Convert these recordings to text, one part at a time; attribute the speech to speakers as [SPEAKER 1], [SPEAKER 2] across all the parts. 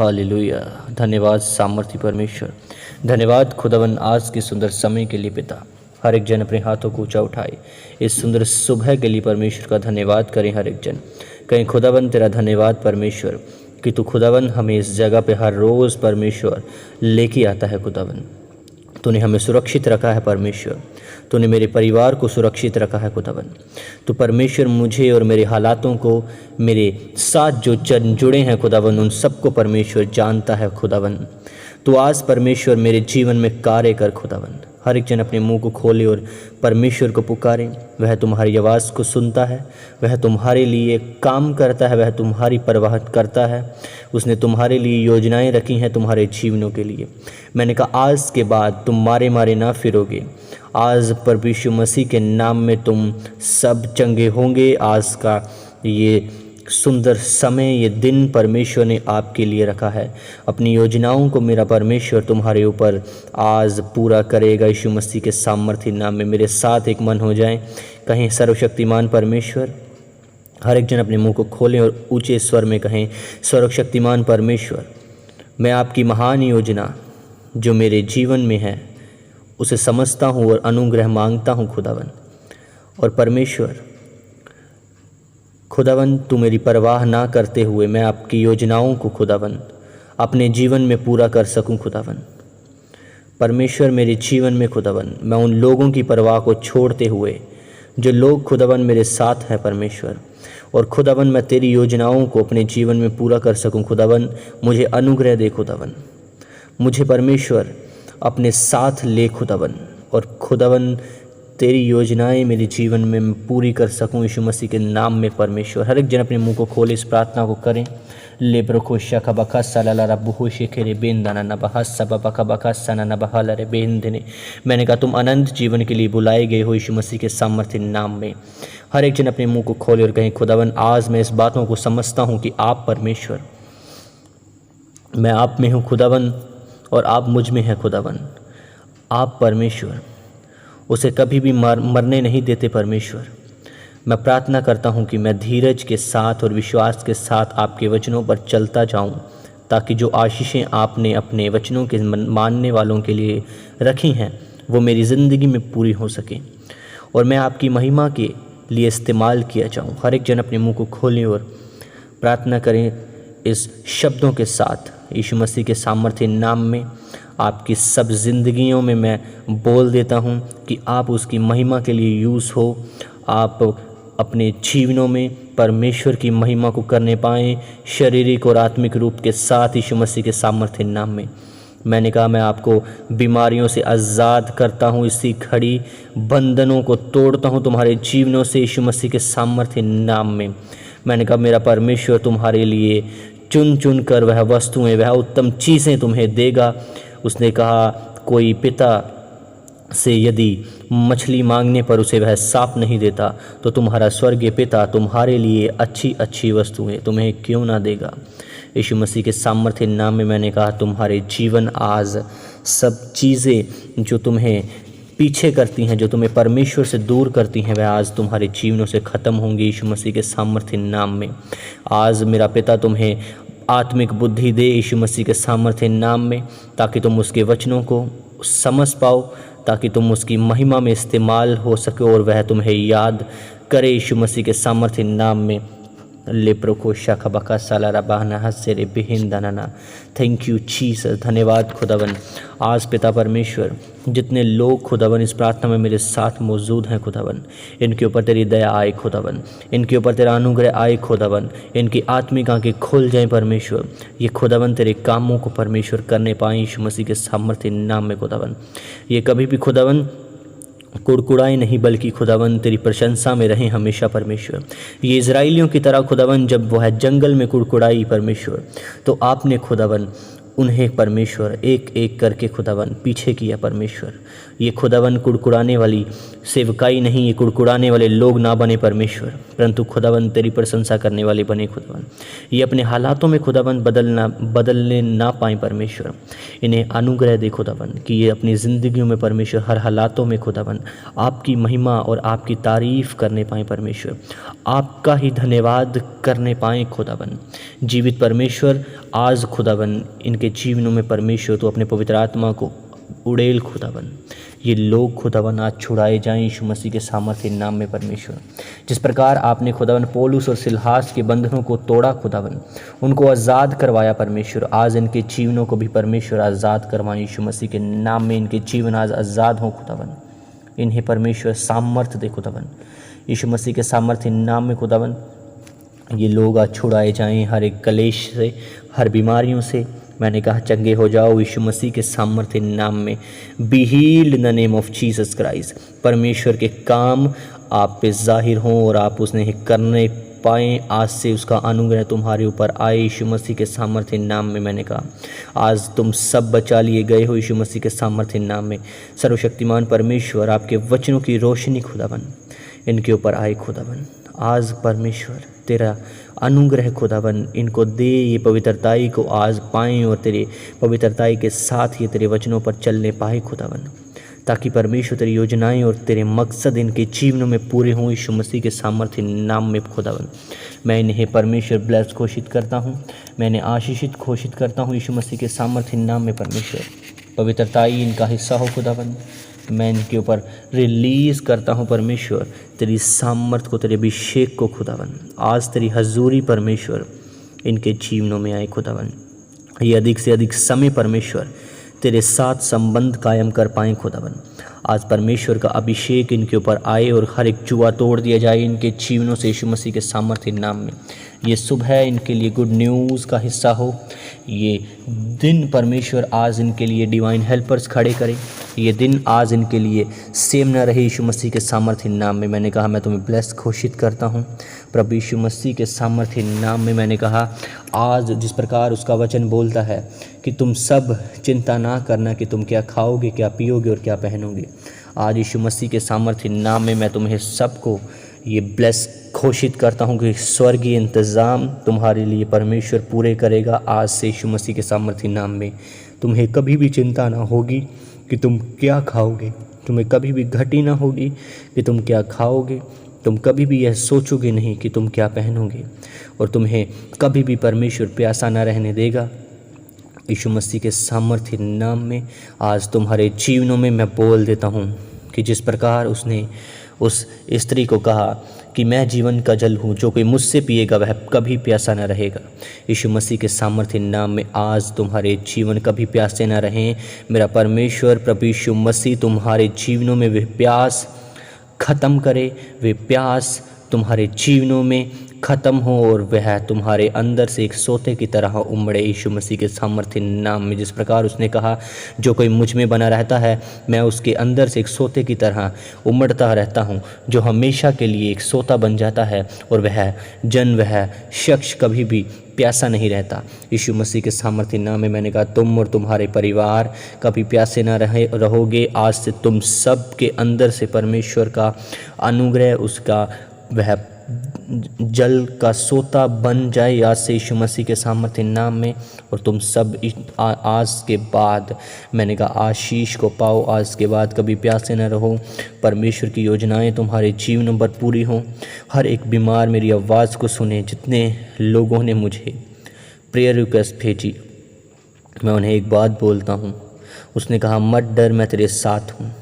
[SPEAKER 1] Hallelujah. धन्यवाद सामर्थी परमेश्वर, धन्यवाद खुदावन आज के सुंदर समय के लिए पिता। हर एक जन अपने हाथों को ऊंचा उठाए इस सुंदर सुबह के लिए परमेश्वर का धन्यवाद करें। हर एक जन कहीं खुदावन तेरा धन्यवाद परमेश्वर कि तू खुदावन हमें इस जगह पे हर रोज़ परमेश्वर लेके आता है। खुदावन तूने हमें सुरक्षित रखा है परमेश्वर, तूने मेरे परिवार को सुरक्षित रखा है खुदावन। तो परमेश्वर मुझे और मेरे हालातों को, मेरे साथ जो जुड़े हैं खुदावन, उन सबको परमेश्वर जानता है खुदावन। तो आज परमेश्वर मेरे जीवन में कार्य कर खुदावन। हर एक जन अपने मुंह को खोले और परमेश्वर को पुकारे। वह तुम्हारी आवाज़ को सुनता है, वह तुम्हारे लिए काम करता है, वह तुम्हारी परवाह करता है। उसने तुम्हारे लिए योजनाएं रखी हैं तुम्हारे जीवनों के लिए। मैंने कहा आज के बाद तुम मारे मारे ना फिरोगे। आज प्रभु यीशु मसीह के नाम में तुम सब चंगे होंगे। आज का ये सुंदर समय, ये दिन परमेश्वर ने आपके लिए रखा है। अपनी योजनाओं को मेरा परमेश्वर तुम्हारे ऊपर आज पूरा करेगा। यीशु मसीह के सामर्थ्य नाम में मेरे साथ एक मन हो जाएं। कहें सर्वशक्तिमान परमेश्वर। हर एक जन अपने मुंह को खोलें और ऊंचे स्वर में कहें सर्वशक्तिमान परमेश्वर, मैं आपकी महान योजना जो मेरे जीवन में है उसे समझता हूँ और अनुग्रह मांगता हूँ खुदावन। और परमेश्वर खुदावन तू मेरी परवाह ना करते हुए मैं आपकी योजनाओं को खुदावन अपने जीवन में पूरा कर सकूं खुदावन। परमेश्वर मेरे जीवन में खुदावन मैं उन लोगों की परवाह को छोड़ते हुए, जो लोग खुदावन मेरे साथ हैं परमेश्वर, और खुदावन मैं तेरी योजनाओं को अपने जीवन में पूरा कर सकूं खुदावन। मुझे अनुग्रह दे खुदावन, मुझे परमेश्वर अपने साथ ले खुदावन, और खुदावन तेरी योजनाएं मेरे जीवन में मैं पूरी कर सकूं यीशु मसीह के नाम में परमेश्वर। हर एक जन अपने मुंह को खोले, इस प्रार्थना को करें। ले ब्रखो शखा बखा सलाला रब्बु शेखेरे बेंदाना न बहा सब बखा बखा सना न बहाला रे बेंदने। मैंने कहा तुम अनंत जीवन के लिए बुलाए गए हो यीशु मसीह के सामर्थ्य नाम में। हर एक जन अपने मुंह को खोले और कहें खुदावन आज मैं इस बातों को समझता हूँ कि आप परमेश्वर, मैं आप में हूँ खुदावन और आप मुझ में हैं खुदावन। आप परमेश्वर उसे कभी भी मरने नहीं देते परमेश्वर। मैं प्रार्थना करता हूँ कि मैं धीरज के साथ और विश्वास के साथ आपके वचनों पर चलता जाऊँ, ताकि जो आशीषें आपने अपने वचनों के मानने वालों के लिए रखी हैं वो मेरी ज़िंदगी में पूरी हो सकें और मैं आपकी महिमा के लिए इस्तेमाल किया जाऊँ। हर एक जन अपने मुँह को खोलें और प्रार्थना करें इस शब्दों के साथ। यीशु मसीह के सामर्थ्य नाम में आपकी सब ज़िंदगियों में मैं बोल देता हूँ कि आप उसकी महिमा के लिए यूज़ हो। आप अपने जीवनों में परमेश्वर की महिमा को करने पाएँ, शारीरिक और आत्मिक रूप के साथ यीशु मसीह के सामर्थ्य नाम में। मैंने कहा मैं आपको बीमारियों से आज़ाद करता हूँ, इसी खड़ी बंधनों को तोड़ता हूँ तुम्हारे जीवनों से यीशु मसीह के सामर्थ्य नाम में। मैंने कहा मेरा परमेश्वर तुम्हारे लिए चुन चुन कर वह वस्तुएं, वह उत्तम चीज़ें तुम्हें देगा। उसने कहा कोई पिता से यदि मछली मांगने पर उसे वह साफ नहीं देता, तो तुम्हारा स्वर्गीय पिता तुम्हारे लिए अच्छी अच्छी वस्तुएं तुम्हें क्यों ना देगा। यीशु मसीह के सामर्थ्य नाम में मैंने कहा तुम्हारे जीवन आज सब चीज़ें जो तुम्हें पीछे करती हैं, जो तुम्हें परमेश्वर से दूर करती हैं, वह आज तुम्हारे जीवनों से ख़त्म होंगी यीशु मसीह के सामर्थ्य नाम में। आज मेरा पिता तुम्हें आत्मिक बुद्धि दे यीशु मसीह के सामर्थ्य नाम में, ताकि तुम उसके वचनों को समझ पाओ, ताकि तुम उसकी महिमा में इस्तेमाल हो सके और वह तुम्हें याद करे यीशु मसीह के सामर्थ्य नाम में। लेप्रोको शाखा बका सालारा बहना हस्सेरे बेहिंदाना। Thank you Jesus. धन्यवाद खुदावन। आज पिता परमेश्वर जितने लोग खुदावन इस प्रार्थना में मेरे साथ मौजूद हैं खुदावन, इनके ऊपर तेरी दया आए खुदावन, इनके ऊपर तेरा अनुग्रह आए खुदावन, इनकी आत्मिक आंखें खुल जाएं परमेश्वर, ये खुदावन तेरे कामों को परमेश्वर करने पाएँ यीशु मसीह के सामर्थ्य नाम में खुदावन। ये कभी भी खुदावन कुड़कुड़ाए नहीं, बल्कि खुदावन तेरी प्रशंसा में रहें हमेशा परमेश्वर। ये इज़राइलियों की तरह खुदावन जब वह जंगल में कुड़कुड़ाई परमेश्वर, तो आपने खुदावन उन्हें परमेश्वर एक एक करके खुदावन पीछे किया परमेश्वर। ये खुदावन कुड़कुड़ाने वाली सेवकाई नहीं, ये कुड़कुड़ाने वाले लोग ना बने परमेश्वर, परंतु खुदावन तेरी प्रशंसा करने वाले बने खुदावन। ये अपने हालातों में खुदावन बदलने ना पाए परमेश्वर। इन्हें अनुग्रह दे खुदावन कि ये अपनी ज़िंदगियों में परमेश्वर हर हालातों में खुदावन आपकी महिमा और आपकी तारीफ़ करने पाएँ परमेश्वर, आपका ही धन्यवाद करने पाएँ खुदावन। जीवित परमेश्वर आज खुदावन इनके जीवनों में परमेश्वर तो अपने पवित्र आत्मा को उड़ेल खुदावन। ये लोग खुदावन आज छुड़ाए जाएं यीशु मसीह के सामर्थ्य नाम में परमेश्वर। जिस प्रकार आपने खुदावन पौलुस और सिलहास के बंधनों को तोड़ा खुदावन, उनको आज़ाद करवाया परमेश्वर, आज इनके जीवनों को भी परमेश्वर आज़ाद करवाएं यीशु मसीह के नाम में। इनके जीवन आज आज़ाद हों खुदावन। इन्हें परमेश्वर सामर्थ्य दे खुदावन यीशु मसीह के सामर्थ्य नाम में खुदावन। ये लोग आज छुड़ाए जाएं हर एक कलेश से, हर बीमारियों से। मैंने कहा चंगे हो जाओ यीशु मसीह के सामर्थ्य नाम में। Be healed in the name of Jesus Christ. परमेश्वर के काम आप पे जाहिर हों और आप उसने करने पाएँ। आज से उसका अनुग्रह तुम्हारे ऊपर आए यीशु मसीह के सामर्थ्य नाम में। मैंने कहा आज तुम सब बचा लिए गए हो यीशु मसीह के सामर्थ्य नाम में। सर्वशक्तिमान परमेश्वर आपके वचनों की रोशनी खुदावन इनके ऊपर आए खुदावन। आज परमेश्वर तेरा अनुग्रह खुदावन इनको दे, ये पवित्रताई को आज पाएँ और तेरे पवित्रताई के साथ ये तेरे वचनों पर चलने पाए खुदावन, ताकि परमेश्वर तेरी योजनाएं और तेरे मकसद इनके जीवनों में पूरे हों यीशु मसीह के सामर्थ्य नाम में खुदावन। मैं इन्हें परमेश्वर ब्लेस घोषित करता हूँ, मैं इन्हें आशीषित घोषित करता हूँ यीशु मसीह के सामर्थ्य नाम में परमेश्वर। पवित्रताई इनका हिस्सा हो खुदावन। मैं इनके ऊपर रिलीज़ करता हूँ परमेश्वर तेरी सामर्थ को, तेरे अभिषेक को खुदावन। आज तेरी हजूरी परमेश्वर इनके जीवनों में आए खुदावन। ये अधिक से अधिक समय परमेश्वर तेरे साथ संबंध कायम कर पाएँ खुदावन। आज परमेश्वर का अभिषेक इनके ऊपर आए और हर एक जुआ तोड़ दिया जाए इनके जीवनों से यीशु मसीह के सामर्थ्य नाम में। ये सुबह इनके लिए गुड न्यूज़ का हिस्सा हो। ये दिन परमेश्वर आज इनके लिए डिवाइन हेल्पर्स खड़े करें। ये दिन आज इनके लिए सेम न रहे यीशु मसीह के सामर्थ्य नाम में। मैंने कहा मैं तुम्हें ब्लेस घोषित करता हूँ प्रभु यीशु मसीह के सामर्थ्य नाम में। मैंने कहा आज जिस प्रकार उसका वचन बोलता है कि तुम सब चिंता ना करना कि तुम क्या खाओगे, क्या पियोगे और क्या पहनोगे। आज यीशु मसीह के सामर्थ्य नाम में मैं तुम्हें सबको ये ब्लेस घोषित करता हूँ कि स्वर्गीय इंतज़ाम तुम्हारे लिए परमेश्वर पूरे करेगा। आज से यीशु मसीह के सामर्थ्य नाम में तुम्हें कभी भी चिंता ना होगी कि तुम क्या खाओगे, तुम्हें कभी भी घटी ना होगी कि तुम क्या खाओगे, तुम कभी भी यह सोचोगे नहीं कि तुम क्या पहनोगे, और तुम्हें कभी भी परमेश्वर प्यासा ना रहने देगा यीशु मसीह के सामर्थ्य नाम में। आज तुम्हारे जीवनों में मैं बोल देता हूँ कि जिस प्रकार उसने उस स्त्री को कहा कि मैं जीवन का जल हूँ, जो कोई मुझसे पिएगा वह कभी प्यासा न रहेगा। यीशु मसीह के सामर्थ्य नाम में आज तुम्हारे जीवन कभी प्यासे न रहें। मेरा परमेश्वर प्रभु यीशु मसीह तुम्हारे जीवनों में वे प्यास ख़त्म करे, वे प्यास तुम्हारे जीवनों में ख़त्म हो और वह तुम्हारे अंदर से एक सोते की तरह उमड़े यीशु मसीह के सामर्थ्य नाम में। जिस प्रकार उसने कहा जो कोई मुझ में बना रहता है मैं उसके अंदर से एक सोते की तरह उमड़ता रहता हूँ, जो हमेशा के लिए एक सोता बन जाता है और वह शख्स कभी भी प्यासा नहीं रहता यीशु मसीह के सामर्थ्य नाम में। मैंने कहा तुम और तुम्हारे परिवार कभी प्यासे ना रहोगे। आज से तुम सब के अंदर से परमेश्वर का अनुग्रह, उसका वह जल का सोता बन जाए आज से यीशु मसीह के सामर्थ्य नाम में। और तुम सब आज के बाद मैंने कहा आशीष को पाओ। आज के बाद कभी प्यासे न रहो। परमेश्वर की योजनाएं तुम्हारे जीवन पर पूरी हों। हर एक बीमार मेरी आवाज़ को सुने। जितने लोगों ने मुझे प्रेयर रिक्वेस्ट भेजी मैं उन्हें एक बात बोलता हूँ। उसने कहा मत डर, मैं तेरे साथ हूँ,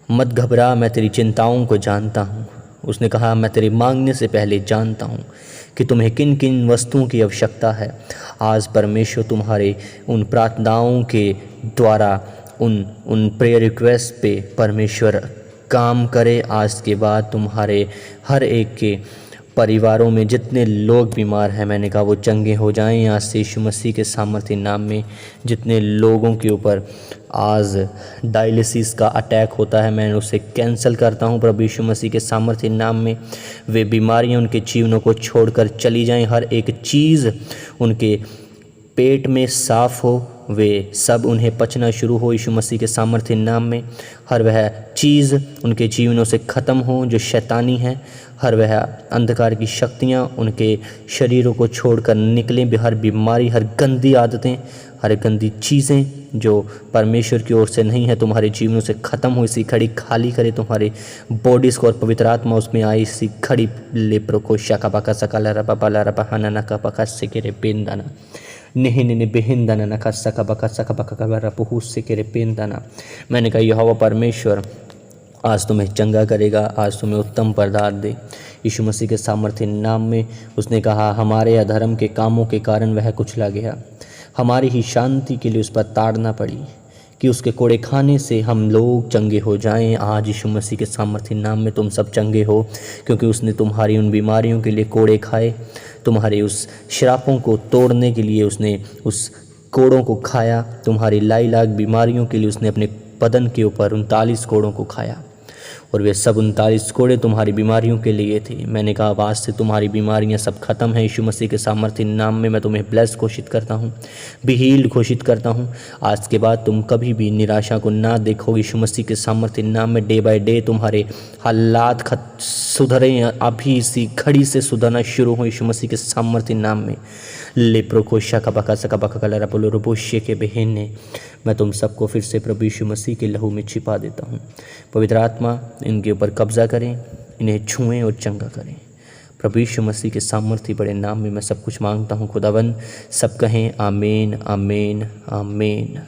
[SPEAKER 1] मत घबरा, मैं तेरी चिंताओं को जानता हूँ। उसने कहा मैं तेरे मांगने से पहले जानता हूँ कि तुम्हें किन किन वस्तुओं की आवश्यकता है। आज परमेश्वर तुम्हारे उन प्रार्थनाओं के द्वारा उन प्रेयर रिक्वेस्ट पे परमेश्वर काम करे। आज के बाद तुम्हारे हर एक के परिवारों में जितने लोग बीमार हैं मैंने कहा वो चंगे हो जाएं आज से यीशु मसीह के सामर्थ्य नाम में। जितने लोगों के ऊपर आज डायलिसिस का अटैक होता है मैं उसे कैंसिल करता हूं प्रभु यीशु मसीह के सामर्थ्य नाम में। वे बीमारियां उनके जीवनों को छोड़कर चली जाएं। हर एक चीज़ उनके पेट में साफ हो, वे सब उन्हें पचना शुरू हो यीशु मसीह के सामर्थ्य नाम में। हर वह चीज़ उनके जीवनों से ख़त्म हो जो शैतानी है। हर वह अंधकार की शक्तियाँ उनके शरीरों को छोड़कर निकलें। हर बीमारी, हर गंदी आदतें, हर गंदी चीज़ें जो परमेश्वर की ओर से नहीं है तुम्हारे जीवनों से ख़त्म हो। इसी खड़ी खाली करे तुम्हारे बॉडीज़ को और पवित्र आत्मा उसमें आए। इसी खड़ी लेप्रो को शाका बाका सकाला रबा बाला रबा हाना नका बका से के रे बेंदाना निहिन बेहिंदाना नका सका बका कबरा पुहू से के रे बेंदाना। मैंने कहा यहोवा परमेश्वर आज तुम्हें चंगा करेगा, आज तुम्हें उत्तम पदार्थ दे यीशु मसीह के सामर्थ्य नाम में। उसने कहा हमारे अधर्म के कामों के कारण वह कुचला गया, हमारी ही शांति के लिए उस पर ताड़ना पड़ी कि उसके कोड़े खाने से हम लोग चंगे हो जाएं। आज यीशु मसीह के सामर्थ्य नाम में तुम सब चंगे हो, क्योंकि उसने तुम्हारी उन बीमारियों के लिए कोड़े खाए, तुम्हारे उस श्रापों को तोड़ने के लिए उसने उस कोड़ों को खाया। तुम्हारी लाख बीमारियों के लिए उसने अपने बदन के ऊपर 39 कोड़ों को खाया और वे सब 39 कोड़े तुम्हारी बीमारियों के लिए थे। मैंने कहा आज से तुम्हारी बीमारियां सब खत्म हैं यीशु मसीह के सामर्थ्य नाम में। मैं तुम्हें ब्लेस घोषित करता हूँ, बी हील्ड घोषित करता हूँ। आज के बाद तुम कभी भी निराशा को ना देखो यीशु मसीह के सामर्थ्य नाम में। डे बाय डे तुम्हारे हालात सुधरें, अभी इसी घड़ी से सुधरना शुरू हो यीशु मसीह के सामर्थ्य नाम में। लेप्रोकोशा का बका सका बका कलरा बोलो रोबोशे के बहन ने मैं तुम सबको फिर से प्रभु यीशु मसीह के लहू में छिपा देता हूँ। पवित्र आत्मा इनके ऊपर कब्जा करें, इन्हें छुएं और चंगा करें। प्रभु यीशु मसीह के सामर्थ्य बड़े नाम में मैं सब कुछ मांगता हूँ खुदावन। सब कहें आमीन आमीन आमीन।